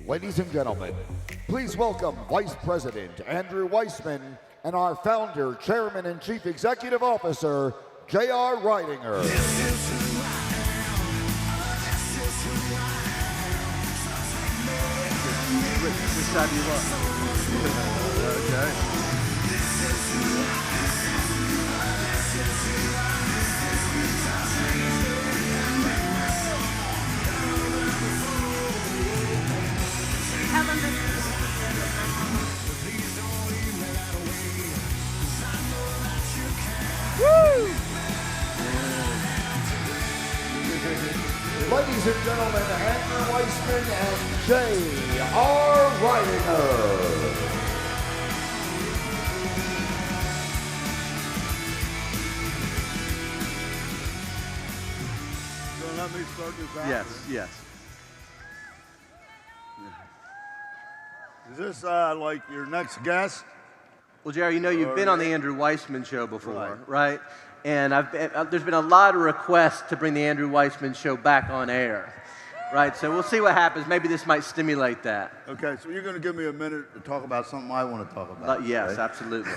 Ladies and gentlemen, please welcome Vice President Andrew Weissman and our founder, Chairman, and Chief Executive Officer, J.R. Ridinger. Which side do you want? Okay. Woo! Ladies and gentlemen, Andrew Weissman and J.R. Ridinger. So let me start this out. Yes. Is this like your next guest? Well, Jerry, you know you've been on the Andrew Weissman Show before, Right. right? And there's been a lot of requests to bring the Andrew Weissman Show back on air, right? So we'll see what happens. Maybe this might stimulate that. Okay, so you're going to give me a minute to talk about something I want to talk about. Yes, right? absolutely.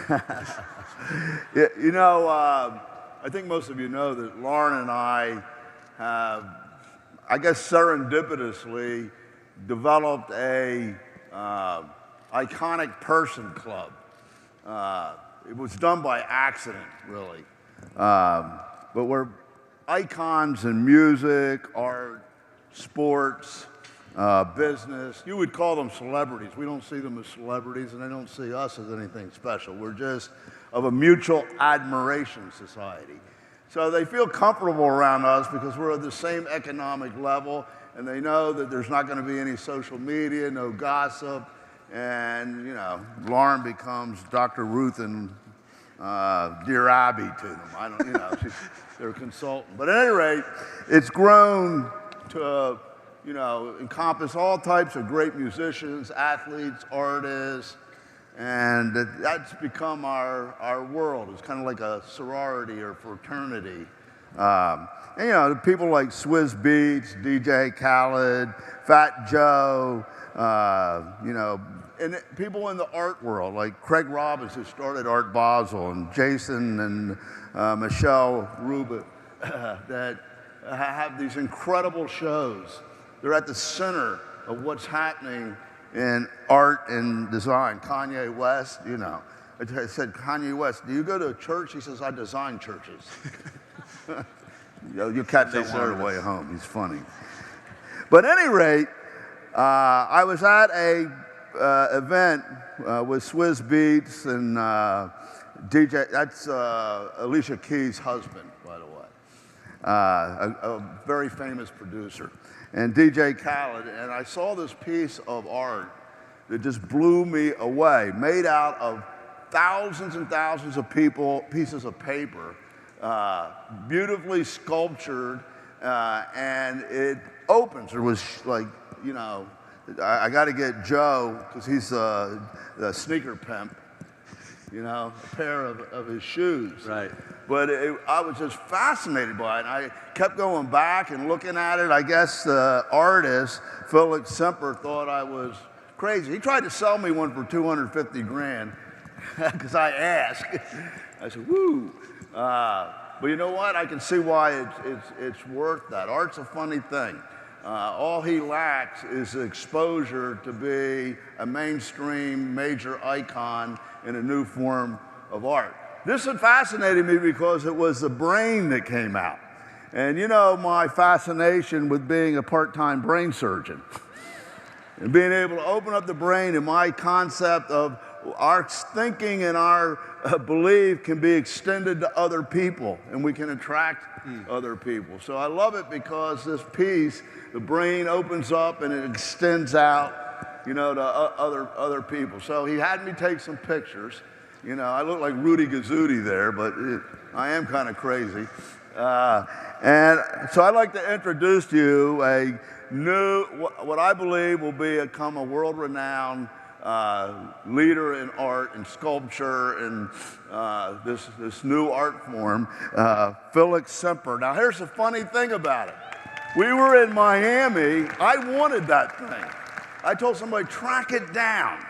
Yeah, you know, I think most of you know that Lauren and I have, I guess serendipitously, developed a iconic person club. It was done by accident, really. But we're icons in music, art, sports, business. You would call them celebrities. We don't see them as celebrities, and they don't see us as anything special. We're just of a mutual admiration society. So they feel comfortable around us because we're at the same economic level, and they know that there's not going to be any social media, no gossip, and, you know, Lauren becomes Dr. Ruth and Dear Abby to them. I don't, you know, they're a consultant. But at any rate, it's grown to, you know, encompass all types of great musicians, athletes, artists, and that's become our world. It's kind of like a sorority or fraternity. And, you know, people like Swizz Beatz, DJ Khaled, Fat Joe, you know, and people in the art world, like Craig Robbins, who started Art Basel, and Jason and Michelle Rubin, that have these incredible shows. They're at the center of what's happening in art and design. Kanye West, you know. I said, Kanye West, do you go to a church? He says, I design churches. You'll catch that one on the way home. He's funny. But at any rate, I was at a event with Swizz Beatz and DJ, that's Alicia Keys' husband, by the way, a very famous producer, and DJ Khaled, and I saw this piece of art that just blew me away, made out of thousands and thousands of pieces of paper, beautifully sculptured, and it opens. There was like, you know, I got to get Joe, because he's the sneaker pimp, you know, a pair of his shoes. Right. But I was just fascinated by it. I kept going back and looking at it. I guess the artist, Felix Semper, thought I was crazy. He tried to sell me one for 250 grand, because I asked. I said, woo. But you know what? I can see why it's worth that. Art's a funny thing. All he lacks is exposure to be a mainstream major icon in a new form of art. This had fascinated me because it was the brain that came out. And you know my fascination with being a part-time brain surgeon and being able to open up the brain, and my concept of our thinking and our belief can be extended to other people, and we can attract other people. So I love it because this piece, the brain opens up and it extends out, you know, to other people. So he had me take some pictures. You know, I look like Rudy Gazzuti there, but I am kind of crazy. And so I'd like to introduce to you a new, what I believe will become a world-renowned leader in art and sculpture and this new art form, Felix Semper. Now here's the funny thing about it. We were in Miami. I wanted that thing. I told somebody, track it down.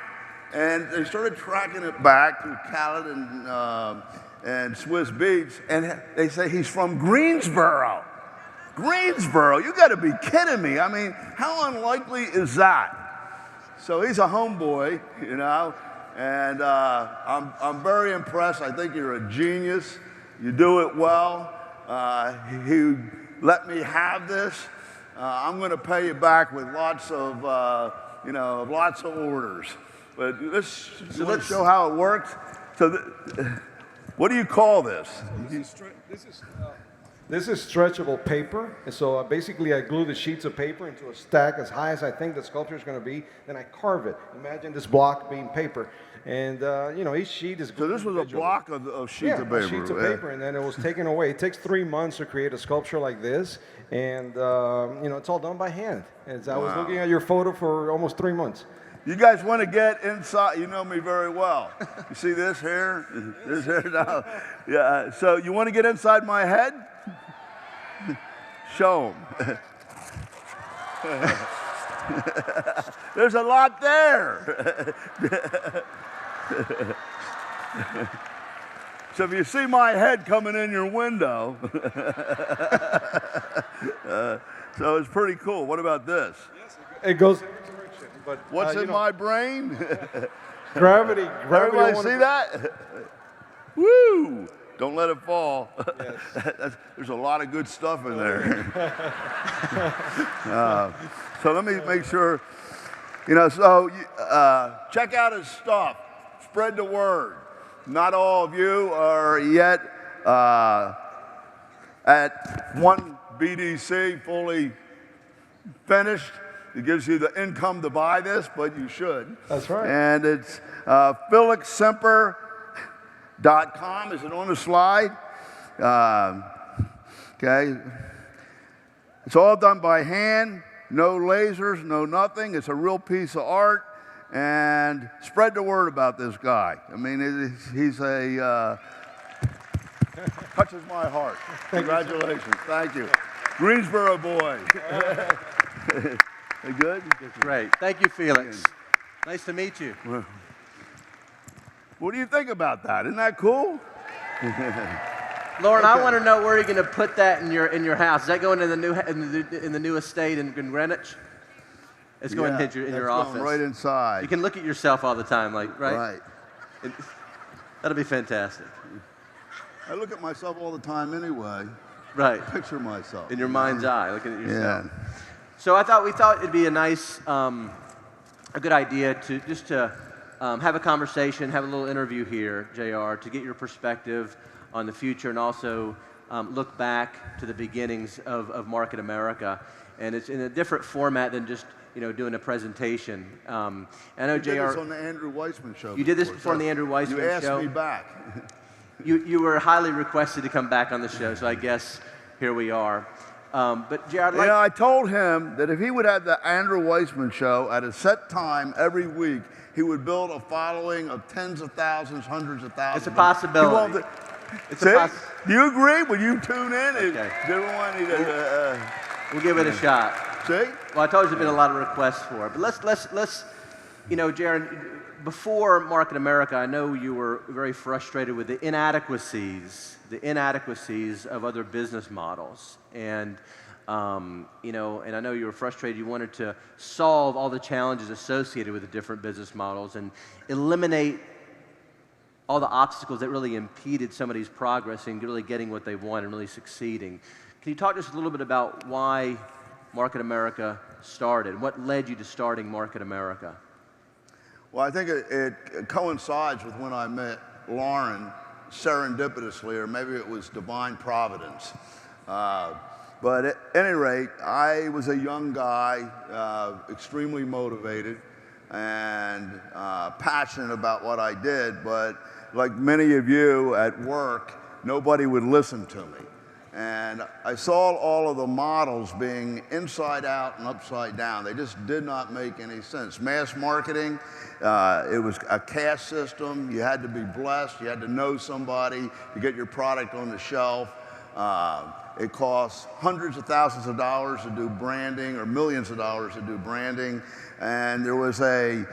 And they started tracking it back through Khaled and Swiss Beats, and they say he's from Greensboro. Greensboro, you got to be kidding me. I mean, how unlikely is that? So he's a homeboy, you know, and I'm very impressed. I think you're a genius. You do it well. He let me have this. I'm going to pay you back with lots of orders. But let's show how it works. So, what do you call this? This is stretchable paper. And so basically I glue the sheets of paper into a stack as high as I think the sculpture is going to be. Then I carve it. Imagine this block being paper. And, each sheet is So this was a block of sheets of paper. Sheets of paper, and then it was taken away. It takes 3 months to create a sculpture like this. And, it's all done by hand. And I was looking at your photo for almost 3 months. You guys want to get inside? You know me very well. You see this here? This here now? Yeah. So you want to get inside my head? Show them. There's a lot there. So if you see my head coming in your window, so it's pretty cool. What about this? It goes. But, what's in my brain? Gravity. Everybody see that? Woo! Don't let it fall. Yes. There's a lot of good stuff in there. So let me make sure, check out his stuff. Spread the word. Not all of you are yet at one BDC fully finished. It gives you the income to buy this, but you should. That's right. And it's felixsemper.com. Is it on the slide? Okay. It's all done by hand. No lasers, no nothing. It's a real piece of art. And spread the word about this guy. I mean, he's a touches my heart. Congratulations. Thank you. Greensboro boy. You good? Great. Thank you, Felix. Nice to meet you. What do you think about that? Isn't that cool? Lauren, I want to know where you're going to put that in your house. Is that going in the new estate in Greenwich? It's going in your office. Going right inside. You can look at yourself all the time, right? Right. That'll be fantastic. I look at myself all the time anyway. Right. Picture myself. In your mind's eye, looking at yourself. Yeah. So we thought it'd be a nice, a good idea to have a conversation, have a little interview here, JR, to get your perspective on the future and also look back to the beginnings of Market America. And it's in a different format than just doing a presentation. I know You JR. did this on the Andrew Weissman show. You did this before on the Andrew Weissman show. You asked me back. You were highly requested to come back on the show, so I guess here we are. But Jared, I told him that if he would have the Andrew Weissman show at a set time every week, he would build a following of tens of thousands, hundreds of thousands. It's a possibility. Do you agree? Would you tune in? Okay. We'll give it a shot. See? Well, I told you there's been a lot of requests for it, but let's Jared, before Market America, I know you were very frustrated with the inadequacies of other business models, and and I know you were frustrated. You wanted to solve all the challenges associated with the different business models and eliminate all the obstacles that really impeded somebody's progress in really getting what they want and really succeeding. Can you talk to us a little bit about why Market America started? What led you to starting Market America? Well, I think it coincides with when I met Lauren serendipitously, or maybe it was divine providence. But at any rate, I was a young guy, extremely motivated and passionate about what I did, but like many of you at work, nobody would listen to me. And I saw all of the models being inside out and upside down. They just did not make any sense. Mass marketing, it was a caste system. You had to be blessed. You had to know somebody to get your product on the shelf. It costs hundreds of thousands of dollars to do branding, or millions of dollars to do branding. And there was the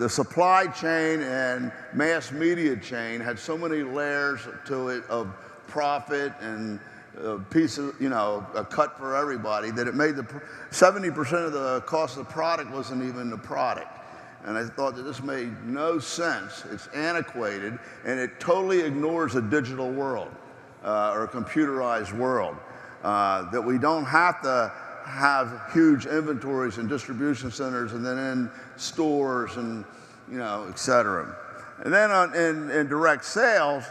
supply chain and mass media chain had so many layers to it of profit and a piece of, a cut for everybody, that it made 70% of the cost of the product wasn't even the product. And I thought that this made no sense. It's antiquated, and it totally ignores a digital world or a computerized world. That we don't have to have huge inventories and distribution centers and then in stores and, et cetera. And then in direct sales,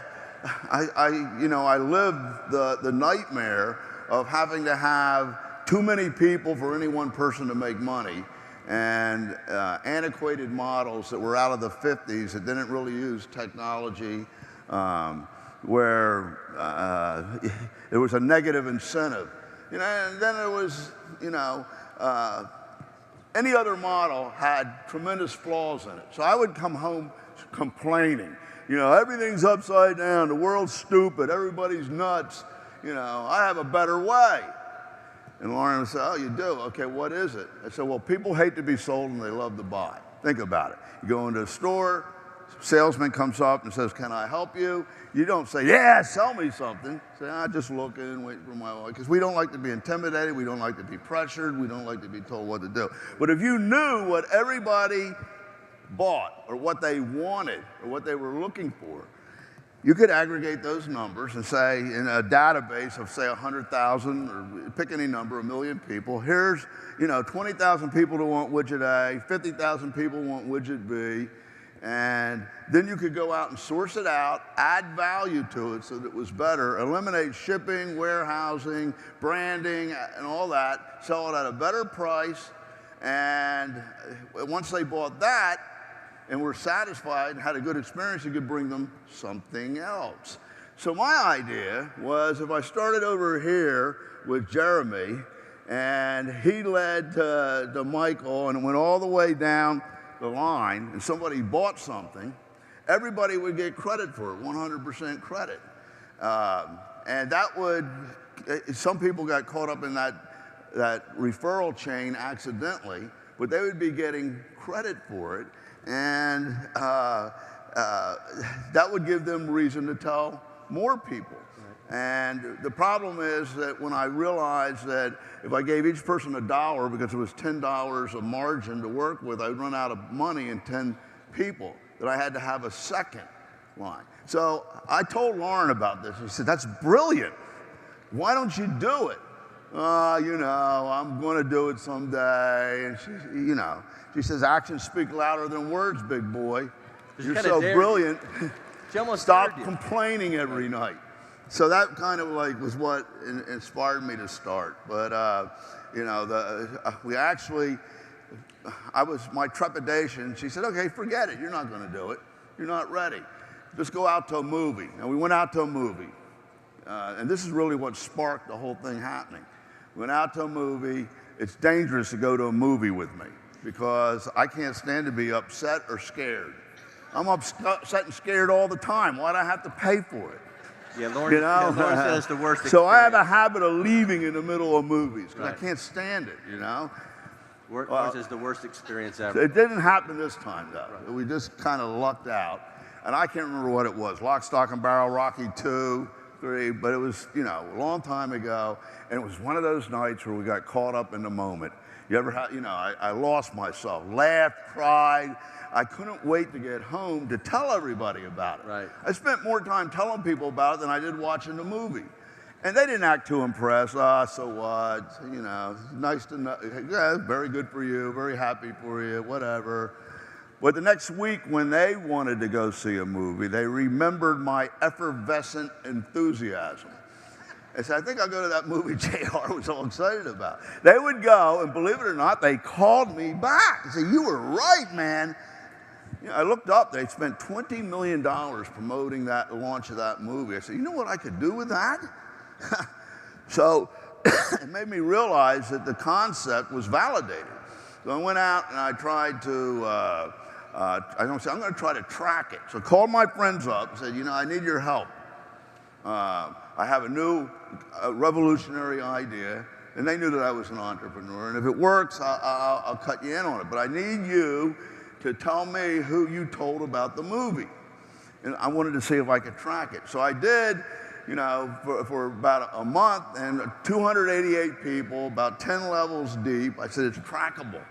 I lived the nightmare of having to have too many people for any one person to make money, and antiquated models that were out of the 50s that didn't really use technology, where there was a negative incentive. And then there was, any other model had tremendous flaws in it. So I would come home complaining, everything's upside down, the world's stupid, everybody's nuts, I have a better way. And Lauren would say, oh, you do? Okay, what is it? I said, well, people hate to be sold and they love to buy. Think about it. You go into a store, salesman comes up and says, can I help you? You don't say, yeah, sell me something. Say, I'm just looking, waiting for my wife. Because we don't like to be intimidated, we don't like to be pressured, we don't like to be told what to do. But if you knew what everybody bought, or what they wanted, or what they were looking for, you could aggregate those numbers and say, in a database of, say, 100,000, or pick any number, 1 million people, here's 20,000 people who want widget A, 50,000 people want widget B, and then you could go out and source it out, add value to it so that it was better, eliminate shipping, warehousing, branding, and all that, sell it at a better price, and once they bought that, and were satisfied and had a good experience, you could bring them something else. So my idea was, if I started over here with Jeremy, and he led to Michael, and went all the way down the line, and somebody bought something, everybody would get credit for it, 100% credit. And that would, some people got caught up in that referral chain accidentally, but they would be getting credit for it. And that would give them reason to tell more people. And the problem is that when I realized that if I gave each person $1 because it was $10 of margin to work with, I'd run out of money in 10 people, that I had to have a second line. So I told Lauren about this. She said, that's brilliant. Why don't you do it? I'm going to do it someday. And she says, actions speak louder than words, big boy. You're so brilliant. Stop complaining every night. So that kind of was what inspired me to start. But, my trepidation, she said, okay, forget it. You're not going to do it. You're not ready. Just go out to a movie. And we went out to a movie. And this is really what sparked the whole thing happening. We went out to a movie. It's dangerous to go to a movie with me because I can't stand to be upset or scared. I'm upset and scared all the time. Why'd I have to pay for it? Yeah, Lauren, Lauren said it's the worst experience. So I have a habit of leaving in the middle of movies because I can't stand it, Lauren says the worst experience ever. It didn't happen this time, though. Right. We just kind of lucked out. And I can't remember what it was. Lock, Stock, and Barrel, Rocky 2, 3, but it was, a long time ago. And it was one of those nights where we got caught up in the moment. You ever had, I lost myself, laughed, cried. I couldn't wait to get home to tell everybody about it. Right. I spent more time telling people about it than I did watching the movie. And they didn't act too impressed. So what? Nice to know. Yeah, very good for you. Very happy for you. Whatever. But the next week, when they wanted to go see a movie, they remembered my effervescent enthusiasm. They said, I think I'll go to that movie JR was all excited about. They would go, and believe it or not, they called me back. They said, you were right, man. I looked up, they spent $20 million promoting the launch of that movie. I said, you know what I could do with that? So it made me realize that the concept was validated. So I went out and I tried to, I'm going to try to track it. So I called my friends up and said, I need your help. I have a new revolutionary idea, and they knew that I was an entrepreneur, and if it works, I'll cut you in on it. But I need you to tell me who you told about the movie. And I wanted to see if I could track it. So I did, you know, for about a month, and 288 people, about 10 levels deep. I said, it's trackable.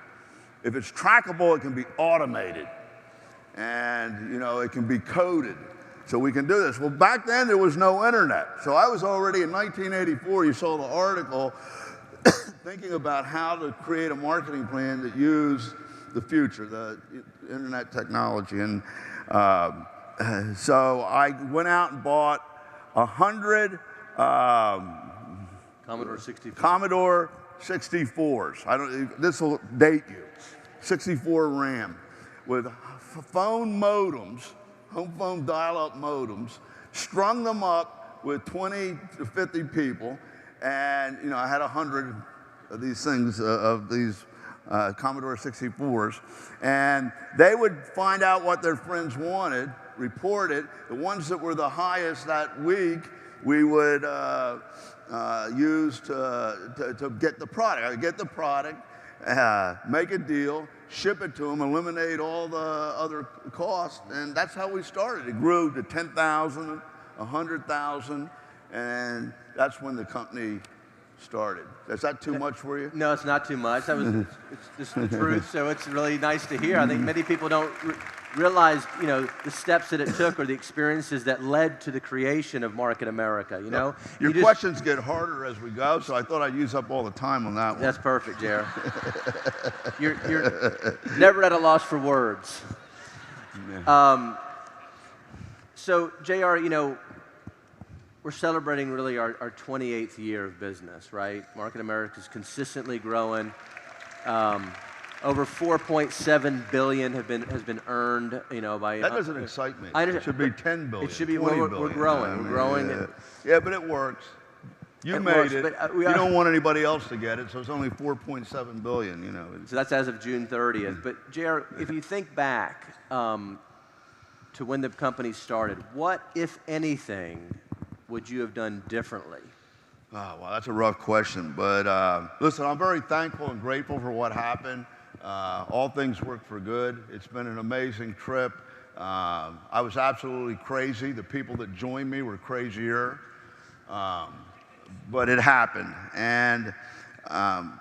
If it's trackable, it can be automated. And, you know, it can be coded. So we can do this. Well, back then, there was no internet. So I was already, in 1984, you saw the article, thinking about how to create a marketing plan that used the future, the internet technology. And so I went out and bought 100 Commodore 64s. This will date you. 64 RAM with phone modems, home phone dial-up modems, strung them up with 20 to 50 people, and you know I had 100 of these things, of these Commodore 64s, and they would find out what their friends wanted, report it. The ones that were the highest that week, we would use to get the product. I would get the product, make a deal, ship it to them, eliminate all the other costs, and that's how we started. It grew to 10,000, 100,000, and that's when the company started. Is that too much for you? No, it's not too much. That was it's just the truth, so it's really nice to hear. I think many people don't realize, you know, the steps that it took or the experiences that led to the creation of Market America, you know? Your questions get harder as we go, so I thought I'd use up all the time on that one. That's perfect, Jared. You're never at a loss for words. So, JR, you know, we're celebrating really our 28th year of business, right? Market America is consistently growing. Over 4.7 billion has been earned, you know, by. That doesn't excite me. It should be 10 billion. It should be. We're growing. We're growing. Yeah, but it works. You made it. You don't want anybody else to get it, so it's only 4.7 billion. You know. So that's as of June 30th. But JR, if you think back to when the company started, what, if anything, would you have done differently? Oh, well, that's a rough question. But listen, I'm very thankful and grateful for what happened. All things work for good. It's been an amazing trip. I was absolutely crazy. The people that joined me were crazier. But it happened. And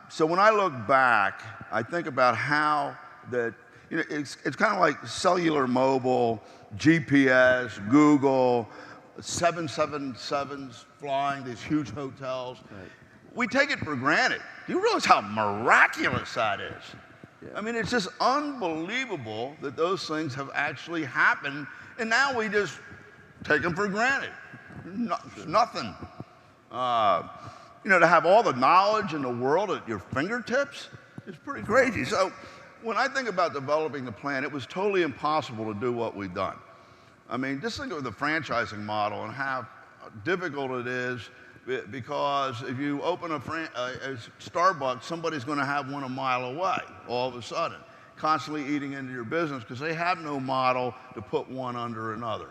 so when I look back, I think about how that, you know, it's kind of like cellular mobile, GPS, Google, 777s flying these huge hotels. Right. We take it for granted. Do you realize how miraculous that is? Yeah. I mean, it's just unbelievable that those things have actually happened, and now we just take them for granted. Nothing. You know, to have all the knowledge in the world at your fingertips is pretty crazy. So when I think about developing the plan, it was totally impossible to do what we've done. I mean, just think of the franchising model and how difficult it is, because if you open a Starbucks, somebody's going to have one a mile away all of a sudden, constantly eating into your business because they have no model to put one under another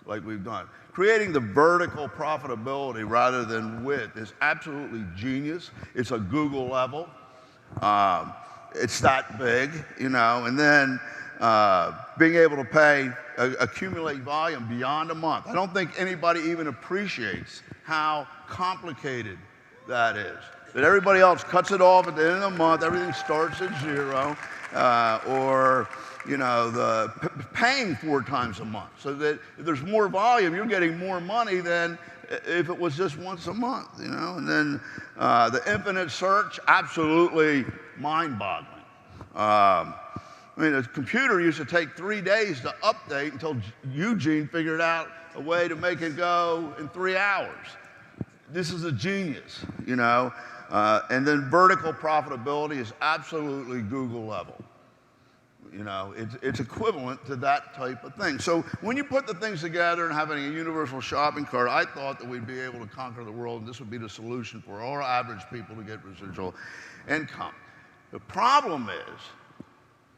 like we've done. Creating the vertical profitability rather than width is absolutely genius. It's a Google level. It's that big, you know, and then being able to accumulate volume beyond a month. I don't think anybody even appreciates how complicated that is. That everybody else cuts it off at the end of the month, everything starts at zero, or, you know, paying 4 times a month. So that if there's more volume, you're getting more money than if it was just once a month, you know. And then the infinite search, absolutely mind-boggling. I mean, a computer used to take 3 days to update until Eugene figured out a way to make it go in 3 hours. This is a genius, you know. And then vertical profitability is absolutely Google level. You know, it's equivalent to that type of thing. So when you put the things together and having a universal shopping cart, I thought that we'd be able to conquer the world, and this would be the solution for all average people to get residual income. The problem is,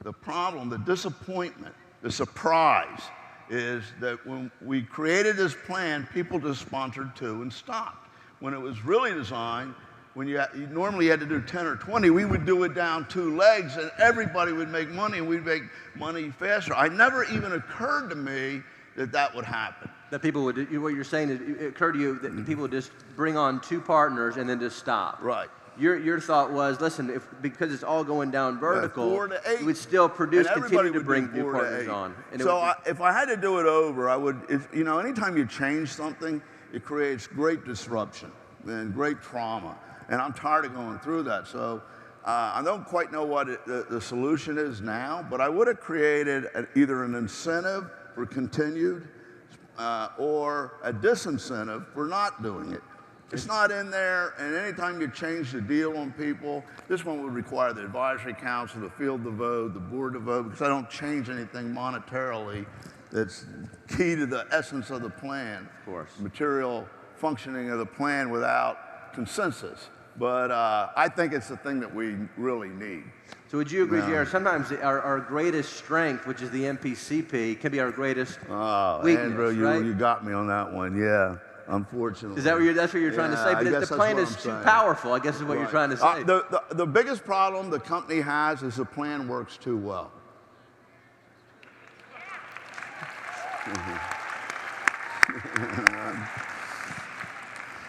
the disappointment, the surprise, is that when we created this plan, people just sponsored 2 and stopped. When it was really designed, when you normally had to do 10 or 20, we would do it down 2 legs, and everybody would make money, and we'd make money faster. It never even occurred to me that that would happen. That people would, what you're saying is, it occurred to you that people would just bring on 2 partners and then just stop. Right. Your thought was, listen, because it's all going down vertical, 4 to 8, you would still produce, and continue to would bring do new 4 to partners 8. on. And So if I had to do it over, I would, anytime you change something, it creates great disruption and great trauma. And I'm tired of going through that. So I don't quite know what the solution is now, but I would have created either an incentive for continued or a disincentive for not doing it. It's not in there, and anytime you change the deal on people, this one would require the advisory council, the field to vote, the board to vote, because I don't change anything monetarily that's key to the essence of the plan. Of course. Material functioning of the plan without consensus. But I think it's the thing that we really need. So would you agree, Jared, sometimes our greatest strength, which is the MPCP, can be our greatest weakness, Andrew, right? you got me on that one, yeah. Unfortunately. Is that that's what you're trying to say? But the plan is too powerful, I guess is what you're trying to say. The biggest problem the company has is the plan works too well.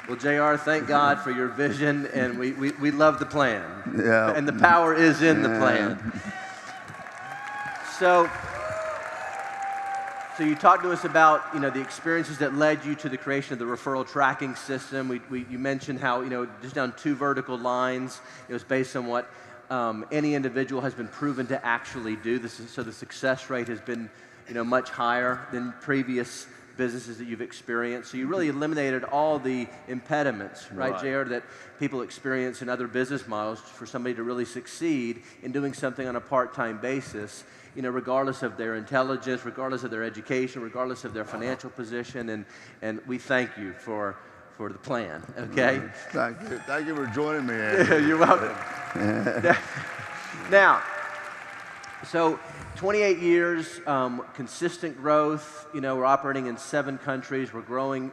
Well, JR, thank God for your vision, and we love the plan. Yeah. And the power is in the plan. So you talked to us about, the experiences that led you to the creation of the referral tracking system. You mentioned how, just down 2 vertical lines, it was based on what any individual has been proven to actually do. So the success rate has been, much higher than previous businesses that you've experienced. So you really eliminated all the impediments, right, JR, that people experience in other business models for somebody to really succeed in doing something on a part-time basis, regardless of their intelligence, regardless of their education, regardless of their financial position, and we thank you for the plan, okay? Thank you for joining me, Andrew. You're welcome. Now, so 28 years, consistent growth, we're operating in 7 countries, we're growing,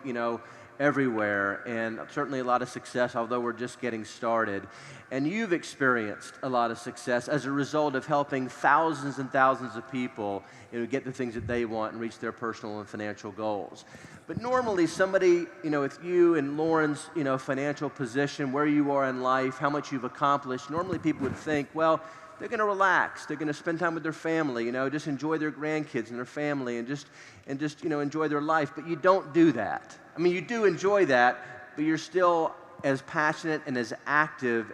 everywhere, and certainly a lot of success, although we're just getting started. And you've experienced a lot of success as a result of helping thousands and thousands of people, get the things that they want and reach their personal and financial goals. But normally somebody, with you and Lauren's, financial position, where you are in life, how much you've accomplished, normally people would think, well, they're going to relax. They're going to spend time with their family, just enjoy their grandkids and their family and just enjoy their life. But you don't do that. I mean, you do enjoy that, but you're still as passionate and as active,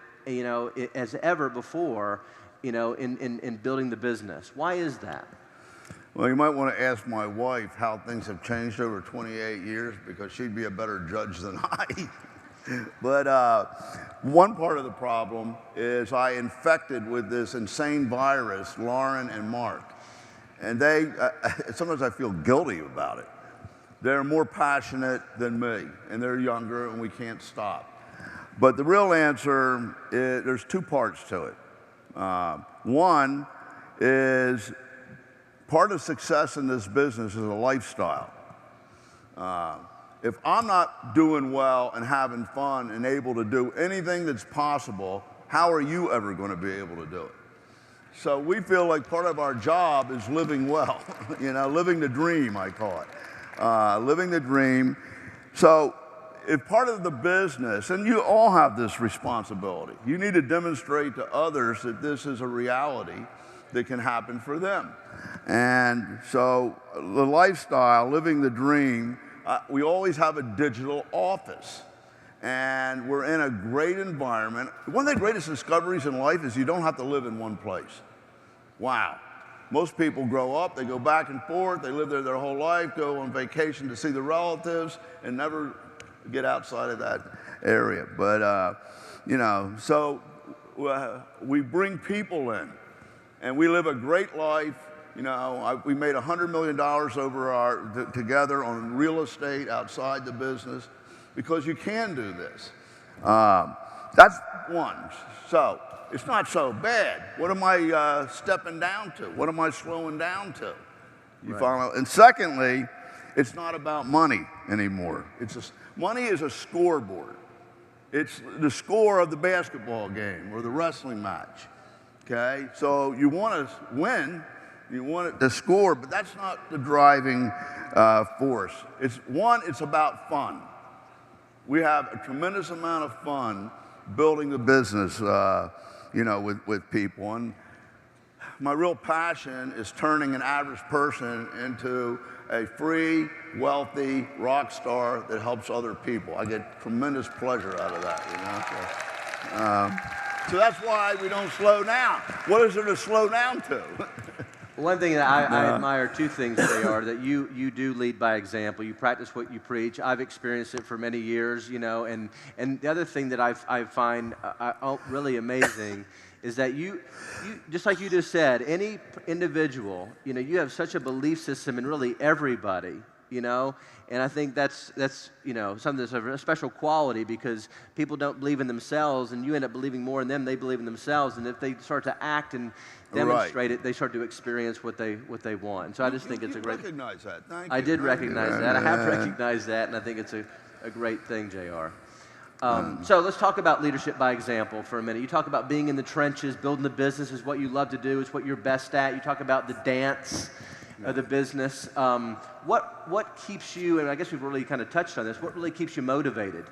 as ever before, in building the business. Why is that? Well, you might want to ask my wife how things have changed over 28 years, because she'd be a better judge than I. But one part of the problem is I infected with this insane virus Lauren and Mark. And sometimes I feel guilty about it. They're more passionate than me, and they're younger, and we can't stop. But the real answer is there's 2 parts to it. One is part of success in this business is a lifestyle. If I'm not doing well and having fun and able to do anything that's possible, how are you ever going to be able to do it? So we feel like part of our job is living well, living the dream, I call it. Living the dream. So if part of the business, and you all have this responsibility, you need to demonstrate to others that this is a reality that can happen for them. And so the lifestyle, living the dream, we always have a digital office, and we're in a great environment. One of the greatest discoveries in life is you don't have to live in one place. Wow. Most people grow up, they go back and forth, they live there their whole life, go on vacation to see the relatives, and never get outside of that area. But, so we bring people in, and we live a great life. We made $100 million together on real estate outside the business, because you can do this. That's one. So it's not so bad. What am I stepping down to? What am I slowing down to? You follow? And secondly, it's not about money anymore. Money is a scoreboard. It's the score of the basketball game or the wrestling match. Okay? So you want to win, you want it to score, but that's not the driving force. It's about fun. We have a tremendous amount of fun building the business, with people. And my real passion is turning an average person into a free, wealthy rock star that helps other people. I get tremendous pleasure out of that, So that's why we don't slow down. What is there to slow down to? One thing that I admire, two things, JR, that you do lead by example. You practice what you preach. I've experienced it for many years, and the other thing that I find really amazing is that you, just like you just said, any individual, you have such a belief system in really everybody, and I think that's something that's a special quality, because people don't believe in themselves, and you end up believing more in them. They believe in themselves, and if they start to act and demonstrate it, they start to experience what they want. And so I just think it's a great. Recognize that. Thank you. I did recognize that. I have recognized that, and I think it's a great thing, JR. So let's talk about leadership by example for a minute. You talk about being in the trenches, building the business is what you love to do, it's what you're best at. You talk about the dance of the business. What keeps you, and I guess we've really kind of touched on this, what really keeps you motivated,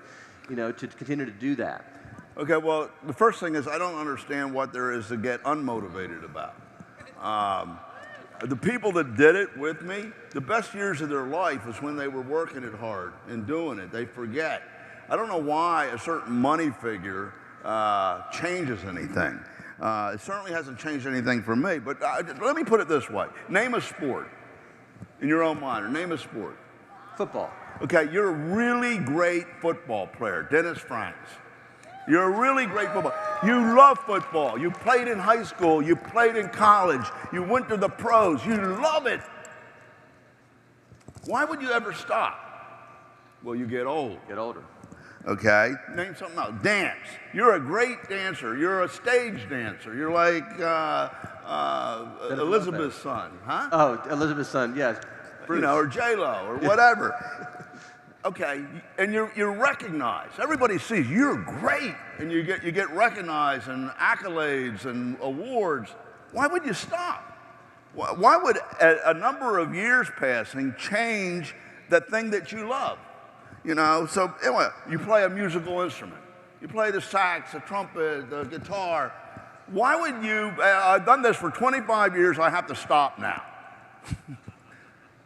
to continue to do that? Okay, well, the first thing is I don't understand what there is to get unmotivated about. The people that did it with me, the best years of their life is when they were working it hard and doing it. They forget. I don't know why a certain money figure changes anything. It certainly hasn't changed anything for me, but let me put it this way. Name a sport in your own mind, or name a sport. Football. Okay, you're a really great football player, Dennis Franks. You're a really great football. You love football. You played in high school. You played in college. You went to the pros. You love it. Why would you ever stop? Well, you get old. Get older. Okay, name something else. Dance. You're a great dancer. You're a stage dancer. You're like Elizabeth's son, huh? Oh, Elizabeth's son, yes. Bruce. Or J-Lo, or whatever. Okay, and you're recognized. Everybody sees you're great, and you get recognized and accolades and awards. Why would you stop? Why would a number of years passing change that thing that you love? So anyway, you play a musical instrument. You play the sax, the trumpet, the guitar. Why would you, I've done this for 25 years, I have to stop now.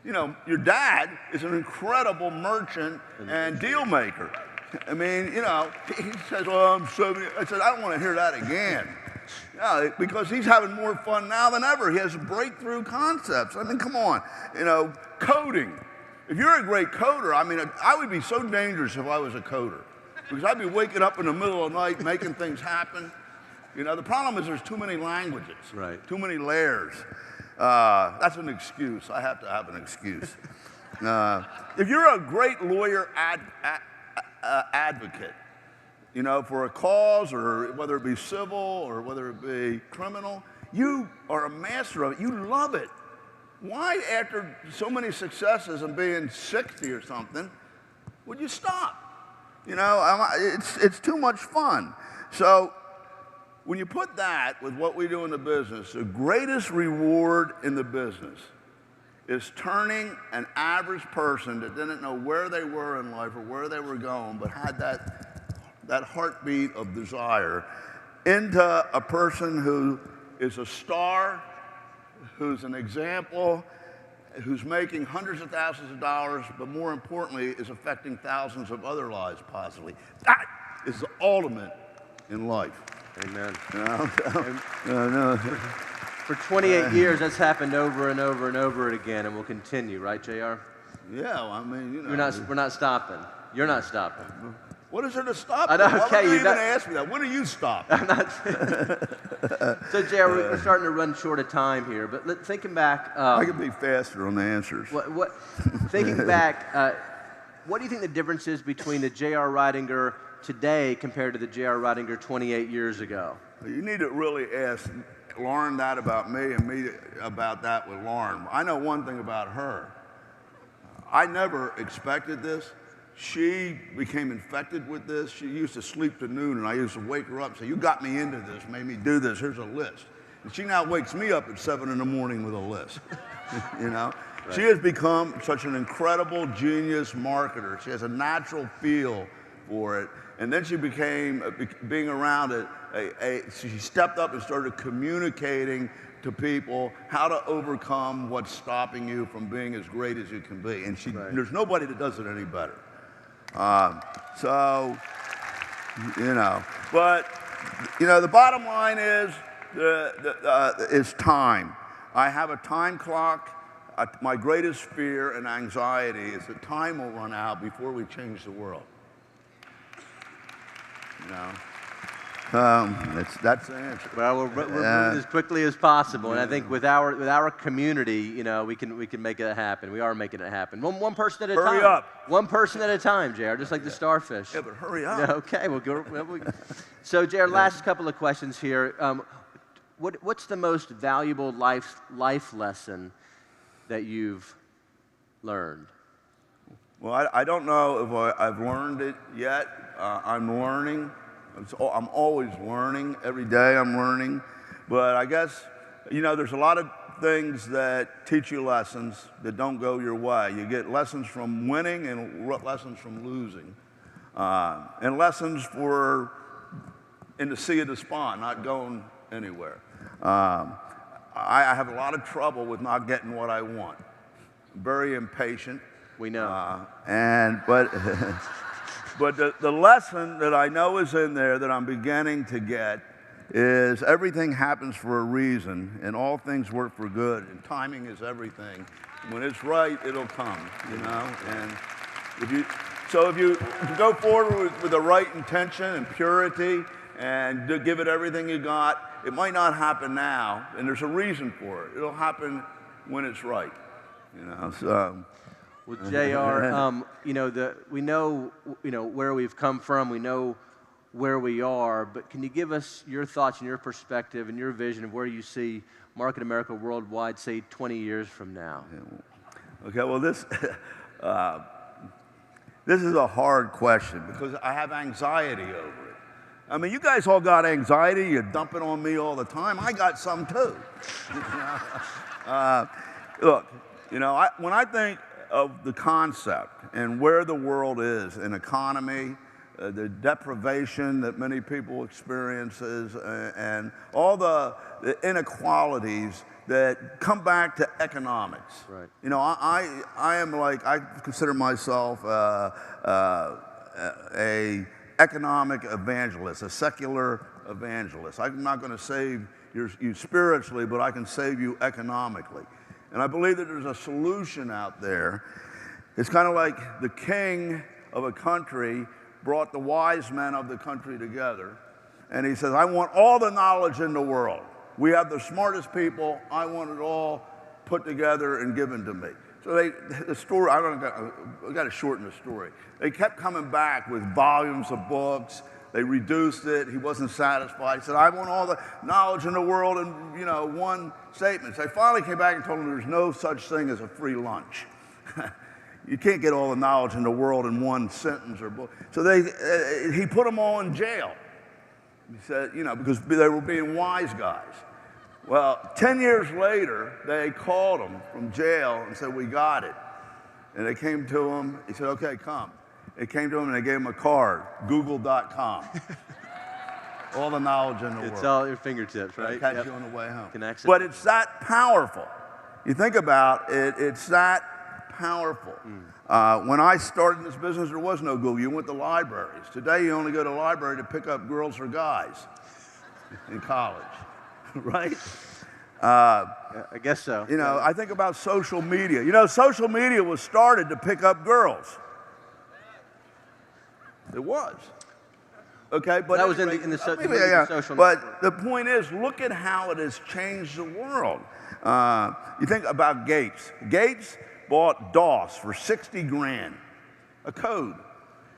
Your dad is an incredible merchant and deal maker. I mean, he says, well, I'm 70. I said, I don't want to hear that again. Because he's having more fun now than ever. He has breakthrough concepts. I mean, come on. Coding. If you're a great coder, I would be so dangerous if I was a coder, because I'd be waking up in the middle of the night making things happen. The problem is there's too many languages, right? Too many layers. That's an excuse. I have to have an excuse. If you're a great lawyer advocate, for a cause, or whether it be civil or whether it be criminal, you are a master of it. You love it. Why, after so many successes and being 60 or something, would you stop? It's too much fun. So when you put that with what we do in the business, the greatest reward in the business is turning an average person that didn't know where they were in life or where they were going, but had that heartbeat of desire, into a person who is a star, who's an example, who's making hundreds of thousands of dollars, but more importantly, is affecting thousands of other lives positively. That is the ultimate in life. Amen. For 28 years, that's happened over and over and over again, and will continue, right, JR? Yeah, well, we're not stopping. You're not stopping. What is there to stop? I know, Why okay, would you even ask me that? When do you stop? I'm not. So, JR, we're starting to run short of time here, but thinking back. I could be faster on the answers. Thinking back, what do you think the difference is between the J.R. Ridinger today compared to the J.R. Ridinger 28 years ago? You need to really ask Lauren that about me and me about that with Lauren. I know one thing about her. I never expected this. She became infected with this. She used to sleep to noon, and I used to wake her up and say, you got me into this, made me do this, here's a list. And she now wakes me up at 7 in the morning with a list, you know? Right. She has become such an incredible genius marketer. She has a natural feel for it. And then she became, being around it, she stepped up and started communicating to people how to overcome what's stopping you from being as great as you can be. And there's nobody that does it any better. So, you know, but, you know, the bottom line is time. I have a time clock. My greatest fear and anxiety is that time will run out before we change the world. You know? That's the answer. Well, we're moving as quickly as possible, and I think with our community, you know, we can make it happen. We are making it happen. One person at a time. Hurry up. One person at a time, JR, just like the starfish. Yeah, but hurry up. Yeah, okay, we'll go. So, JR, last couple of questions here. What's the most valuable life lesson that you've learned? Well, I don't know if I've learned it yet. I'm learning. I'm always learning. Every day I'm learning. But I guess, you know, there's a lot of things that teach you lessons that don't go your way. You get lessons from winning and lessons from losing. And lessons in the sea of despond, not going anywhere. I have a lot of trouble with not getting what I want. I'm very impatient. We know. But the lesson that I know is in there that I'm beginning to get is everything happens for a reason, and all things work for good, and timing is everything. When it's right, it'll come, you know? And if you go forward with the right intention and purity and give it everything you got, it might not happen now, and there's a reason for it. It'll happen when it's right, you know? So. Well, JR, you know, we know, you know, where we've come from. We know where we are. But can you give us your thoughts and your perspective and your vision of where you see Market America worldwide, say, 20 years from now? Yeah. Okay. Well, this is a hard question because I have anxiety over it. I mean, you guys all got anxiety. You dump it on me all the time. I got some too. Look, you know, when I think of the concept and where the world is in economy, the deprivation that many people experiences, and all the inequalities that come back to economics. Right. You know, I consider myself a economic evangelist, a secular evangelist. I'm not going to save you spiritually, but I can save you economically. And I believe that there's a solution out there. It's kind of like the king of a country brought the wise men of the country together. And he says, I want all the knowledge in the world. We have the smartest people. I want it all put together and given to me. So the story, I got to shorten the story. They kept coming back with volumes of books. They reduced it. He wasn't satisfied. He said, I want all the knowledge in the world in, you know, one statement. So they finally came back and told him there's no such thing as a free lunch. You can't get all the knowledge in the world in one sentence or book. So he put them all in jail. He said, you know, because they were being wise guys. Well, 10 years later, they called him from jail and said, we got it. And they came to him. He said, okay, come. They came to him and they gave him a card, google.com. All the knowledge in the world. It's all at your fingertips, right? Catch you on the way home. But it's that powerful. You think about it, it's that powerful. When I started this business, there was no Google. You went to libraries. Today, you only go to the library to pick up girls or guys in college, right? I guess so. You know, I think about social media. You know, social media was started to pick up girls. It was. Okay, but that was in the social network. But the point is, look at how it has changed the world. You think about Gates. Gates bought DOS for 60 grand, a code.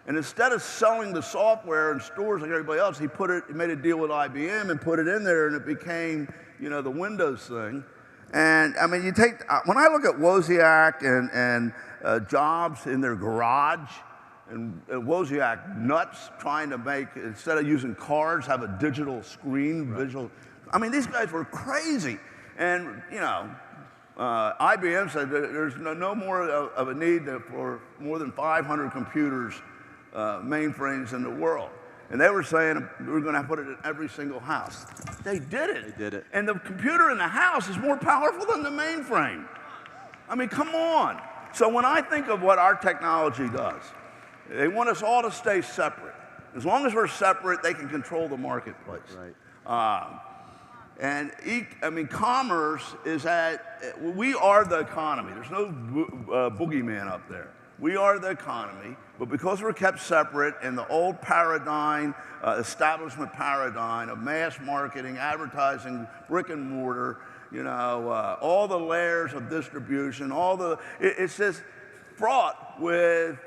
And instead of selling the software in stores like everybody else, he made a deal with IBM and put it in there, and it became you know, the Windows thing. And I mean, you take, when I look at Wozniak and Jobs in their garage, and Wozniak nuts trying to make, instead of using cards, have a digital screen, visual. I mean, these guys were crazy. And, you know, IBM said that there's no more of a need for more than 500 computers, mainframes in the world. And they were saying we're going to put it in every single house. They did it. They did it. And the computer in the house is more powerful than the mainframe. I mean, come on. So when I think of what our technology does, they want us all to stay separate. As long as we're separate, they can control the marketplace. Right. I mean, commerce is we are the economy. There's no boogeyman up there. We are the economy, but because we're kept separate in the old paradigm, establishment paradigm of mass marketing, advertising, brick and mortar, you know, all the layers of distribution, it's just fraught with,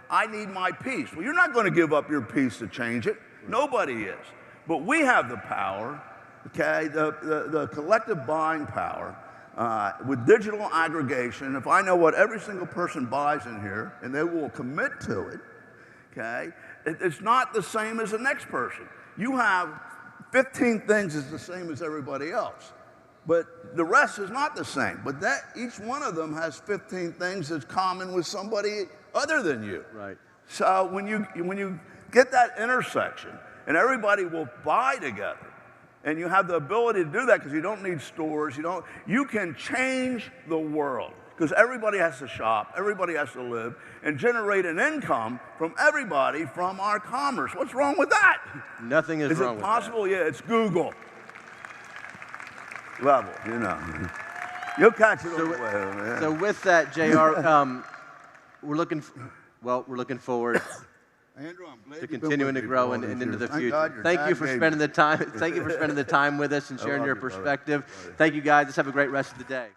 I need my piece. Well, you're not going to give up your piece to change it. Nobody is. But we have the power, okay, the collective buying power, with digital aggregation. If I know what every single person buys in here, and they will commit to it, okay, it's not the same as the next person. You have 15 things is the same as everybody else, but the rest is not the same. But each one of them has 15 things that's common with somebody other than you. Right. So when you get that intersection, and everybody will buy together, and you have the ability to do that because you don't need stores. You can change the world because everybody has to shop, everybody has to live, and generate an income from everybody from our commerce. What's wrong with that? Nothing is wrong with that. Is it possible? Yeah, it's Google level, you know. You'll catch it on the way. Yeah. So with that, JR, we're looking forward Andrew, I'm glad to continuing to grow and into the future. Thank you for spending the time. Thank you for spending the time with us and sharing your perspective. Thank you, guys. Let's have a great rest of the day.